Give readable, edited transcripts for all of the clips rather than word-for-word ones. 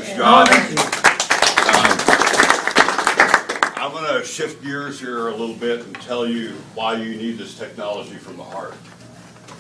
Praise God. I'm going to shift gears here a little bit and tell you why you need this technology from the heart.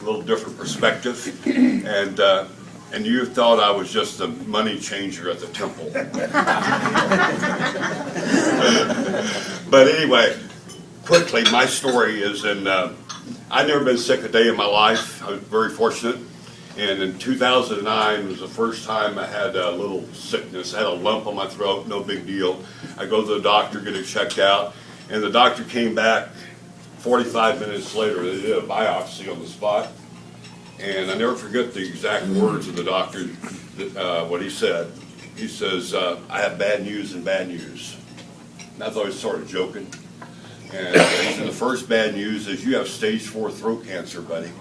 A little different perspective. And you thought I was just a money changer at the temple. But anyway, quickly, my story is I'd never been sick a day in my life. I was very fortunate. And in 2009 was the first time I had a little sickness. I had a lump on my throat, no big deal. I go to the doctor, get it checked out, and the doctor came back 45 minutes later. They did a biopsy on the spot. And I never forget the exact words of the doctor, what he said. He says, I have bad news and bad news. And I thought he was sort of joking. And he said, the first bad news is you have stage 4 throat cancer, buddy.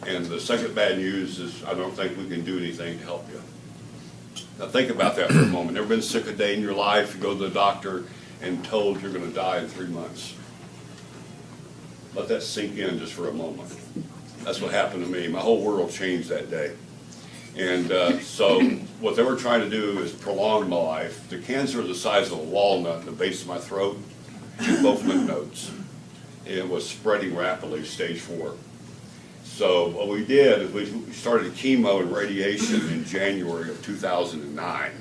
And the second bad news is I don't think we can do anything to help you. Now think about that for a moment. Never been sick a day in your life, you go to the doctor and told you're going to die in 3 months. Let that sink in just for a moment. That's what happened to me. My whole world changed that day. And so what they were trying to do is prolong my life. The cancer was the size of a walnut in the base of my throat, both lymph nodes. And it was spreading rapidly, stage 4. So what we did is we started chemo and radiation in January of 2009.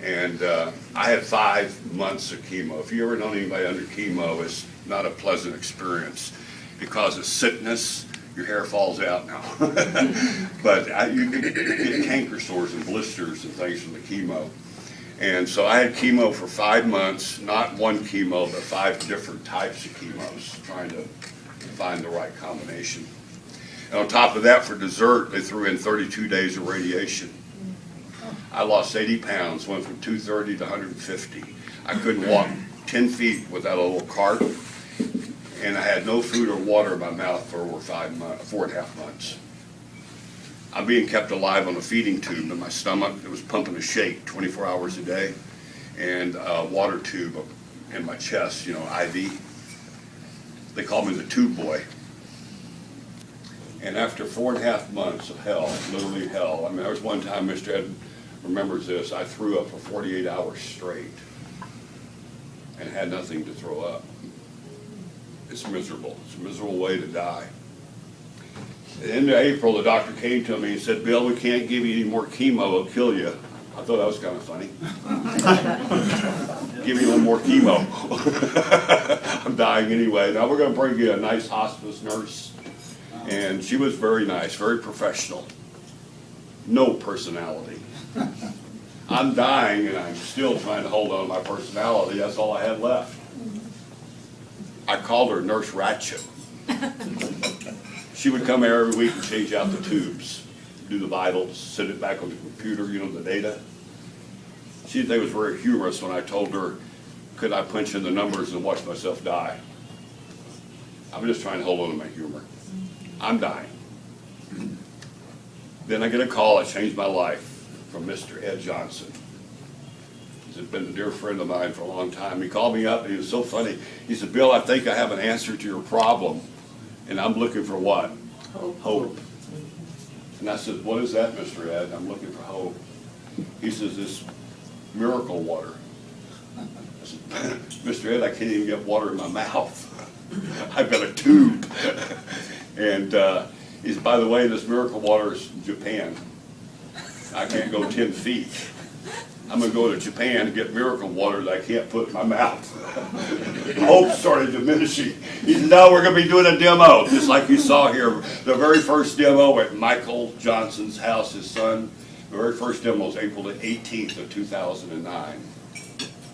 And I had 5 months of chemo. If you ever known anybody under chemo, it's not a pleasant experience because of sickness. Your hair falls out now. But you get canker sores and blisters and things from the chemo. And so I had chemo for 5 months, not one chemo, but 5 different types of chemos, trying to find the right combination. And on top of that, for dessert, they threw in 32 days of radiation. I lost 80 pounds, went from 230 to 150. I couldn't walk 10 feet without a little cart, and I had no food or water in my mouth for over 4.5 months. I'm being kept alive on a feeding tube in my stomach. It was pumping a shake 24 hours a day, and a water tube in my chest, you know, IV. They called me the tube boy. And after 4.5 months of hell, literally hell, I mean, there was one time, Mr. Ed remembers this, I threw up for 48 hours straight and had nothing to throw up. It's miserable. It's a miserable way to die. At the end of April, the doctor came to me and said, Bill, we can't give you any more chemo, it'll kill you. I thought that was kind of funny. Give me a little more chemo. I'm dying anyway. Now we're going to bring you a nice hospice nurse. And she was very nice, very professional. No personality. I'm dying and I'm still trying to hold on to my personality. That's all I had left. I called her Nurse Ratchet. She would come here every week and change out the tubes, do the vitals, send it back on the computer, you know, the data. She didn't think it was very humorous when I told her, could I punch in the numbers and watch myself die? I'm just trying to hold on to my humor. I'm dying. Then I get a call that changed my life from Mr. Ed Johnson. He's been a dear friend of mine for a long time. He called me up and he was so funny. He said, Bill, I think I have an answer to your problem. And I'm looking for what? Hope. And I said, what is that, Mr. Ed? I'm looking for hope. He says, this miracle water. I said, Mr. Ed, I can't even get water in my mouth. I've got a tube. And he said, by the way, this miracle water is in Japan. I can't go 10 feet. I'm going to go to Japan and get miracle water that I can't put in my mouth. Hope started diminishing. He said, now we're going to be doing a demo, just like you saw here. The very first demo at Michael Johnson's house, his son. The very first demo was April the 18th of 2009.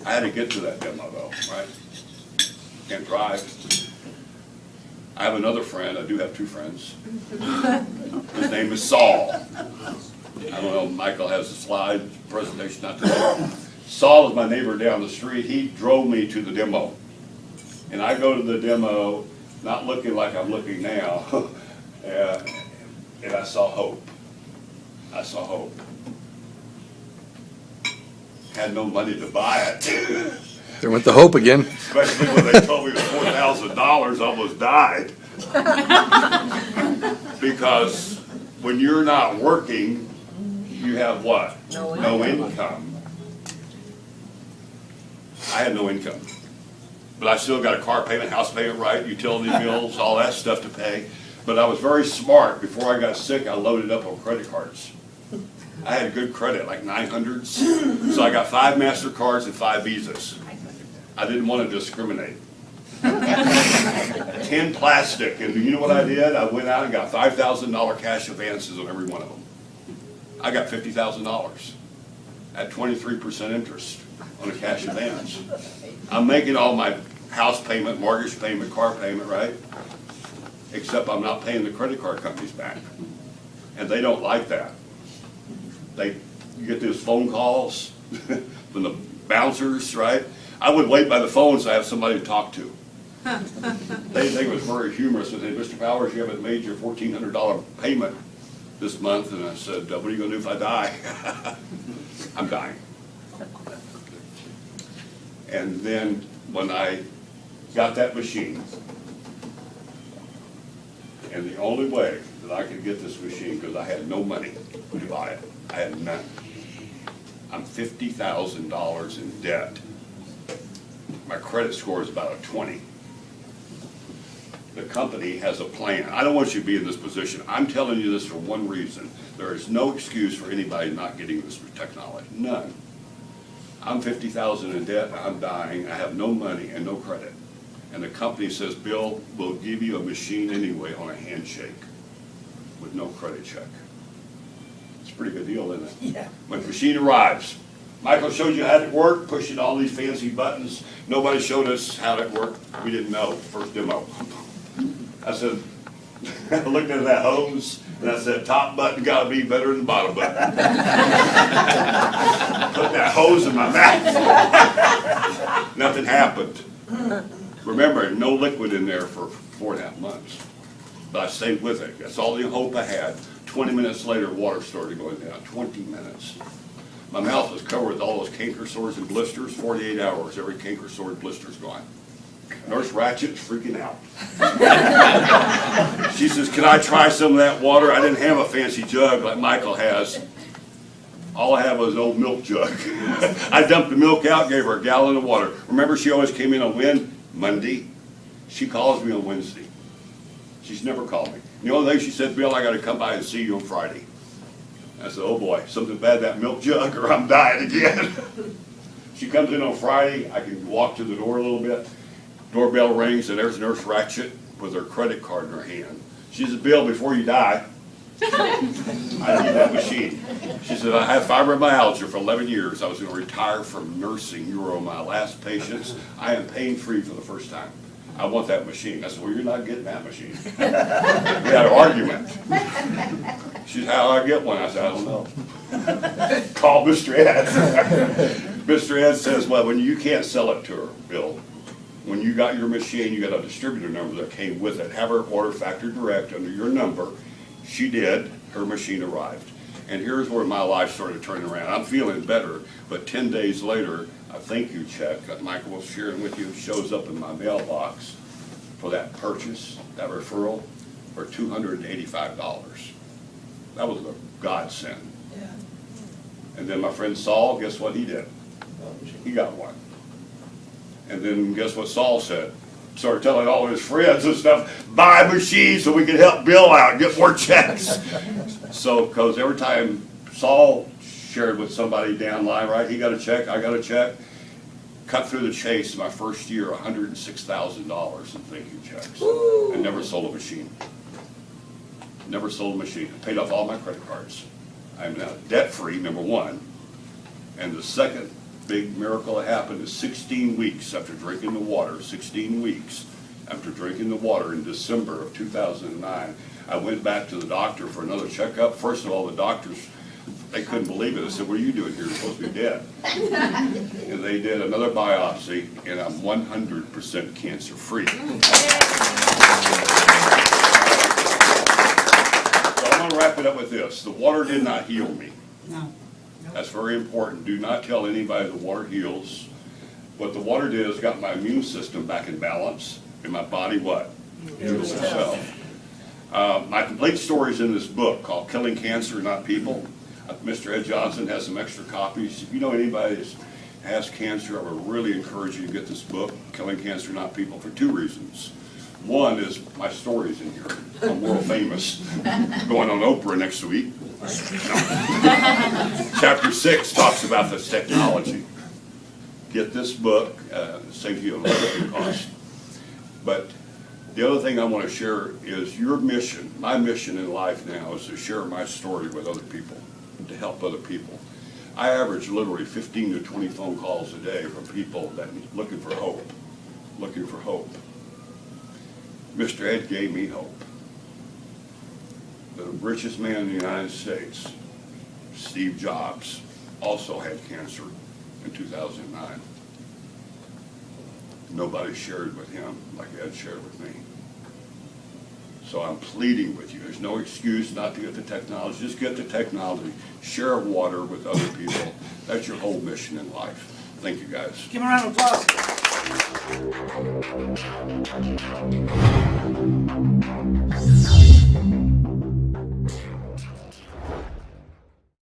I had to get to that demo, though, right? Can't drive. I have another friend. I do have 2 friends. His name is Saul. I don't know, Michael has a slide presentation not today. Saul is my neighbor down the street. He drove me to the demo. And I go to the demo, not looking like I'm looking now, and I saw hope. I saw hope. Had no money to buy it. There went the hope again. Especially when they told me it was $4,000, I almost died. Because when you're not working, you have what? No income. I had no income. But I still got a car payment, house payment, right, utility bills, all that stuff to pay. But I was very smart. Before I got sick, I loaded up on credit cards. I had good credit, like 900s. So I got 5 MasterCards and 5 Visas. I didn't want to discriminate. 10 plastic, and you know what I did? I went out and got $5,000 cash advances on every one of them. I got $50,000 at 23% interest on a cash advance. I'm making all my house payment, mortgage payment, car payment, right? Except I'm not paying the credit card companies back. And they don't like that. You get those phone calls from the bouncers, right? I would wait by the phone so I have somebody to talk to. They think it was very humorous and said, Mr. Powers, you haven't made your $1,400 payment this month. And I said, what are you going to do if I die? I'm dying. And then when I got that machine, and the only way that I could get this machine, because I had no money to buy it, I had none. I'm $50,000 in debt. My credit score is about a 20. The company has a plan. I don't want you to be in this position. I'm telling you this for one reason. There is no excuse for anybody not getting this technology. None. I'm $50,000 in debt, I'm dying, I have no money and no credit. And the company says, Bill, we'll give you a machine anyway on a handshake with no credit check. It's a pretty good deal, isn't it? Yeah. When the machine arrives, Michael showed you how it worked, pushing all these fancy buttons. Nobody showed us how it worked. We didn't know, first demo. I said, I looked at that hose, and I said, top button gotta be better than the bottom button. Put that hose in my mouth. Nothing happened. Remember, no liquid in there for 4.5 months. But I stayed with it. That's all the hope I had. 20 minutes later, water started going down. 20 minutes. My mouth was covered with all those canker sores and blisters. 48 hours, every canker sore and blister's gone. Nurse Ratchet's freaking out. She says, can I try some of that water? I didn't have a fancy jug like Michael has. All I had was an old milk jug. I dumped the milk out, gave her a gallon of water. Remember, she always came in on Monday. She calls me on Wednesday. She's never called me. The only thing she said, Bill, I got to come by and see you on Friday. I said, oh boy, something bad, that milk jug, or I'm dying again. She comes in on Friday. I can walk to the door a little bit. Doorbell rings, and there's Nurse Ratchet with her credit card in her hand. She says, Bill, before you die, I need that machine. She said, I have fibromyalgia for 11 years. I was going to retire from nursing. You were my last patients. I am pain-free for the first time. I want that machine. I said, well, you're not getting that machine. We had an argument. She said, how do I get one? I said, I don't know. Call Mr. Ed. Mr. Ed says, well, when you can't sell it to her, Bill, when you got your machine, you got a distributor number that came with it. Have her order factory direct under your number. She did. Her machine arrived. And here's where my life started turning around. I'm feeling better, but 10 days later, a thank you check that Michael was sharing with you shows up in my mailbox for that purchase, that referral, for $285. That was a godsend. Yeah. And then my friend Saul, guess what he did? He got one. And then guess what Saul said? Started telling all his friends and stuff, buy a machine so we can help Bill out and get more checks. So, because every time Saul shared with somebody down line, right, he got a check, I got a check, cut through the chase my first year, $106,000 in thank you checks. Ooh. And never sold a machine. Never sold a machine. I paid off all my credit cards. I'm now debt-free, number one. And the second big miracle that happened is 16 weeks after drinking the water, 16 weeks after drinking the water in December of 2009, I went back to the doctor for another checkup. First of all, the doctors, they couldn't believe it. They said, what are you doing here? You're supposed to be dead. And they did another biopsy, and I'm 100% cancer-free. So I'm going to wrap it up with this. The water did not heal me. No. That's very important. Do not tell anybody the water heals. What the water did is got my immune system back in balance, and my body what? Heals itself. My complete story is in this book called Killing Cancer, Not People. Mr. Ed Johnson has some extra copies. If you know anybody that has cancer, I would really encourage you to get this book, Killing Cancer Not People, for two reasons. One is my story's in here. I'm world famous. Going on Oprah next week. Chapter 6 talks about this technology. Get this book, saves you a little cost. But the other thing I want to share is your mission. My mission in life now is to share my story with other people, to help other people. I average literally 15 to 20 phone calls a day from people that looking for hope, looking for hope. Mr. Ed gave me hope. The richest man in the United States, Steve Jobs, also had cancer in 2009. Nobody shared with him like Ed shared with me. So I'm pleading with you. There's no excuse not to get the technology. Just get the technology. Share water with other people. That's your whole mission in life. Thank you, guys. Give him a round of applause.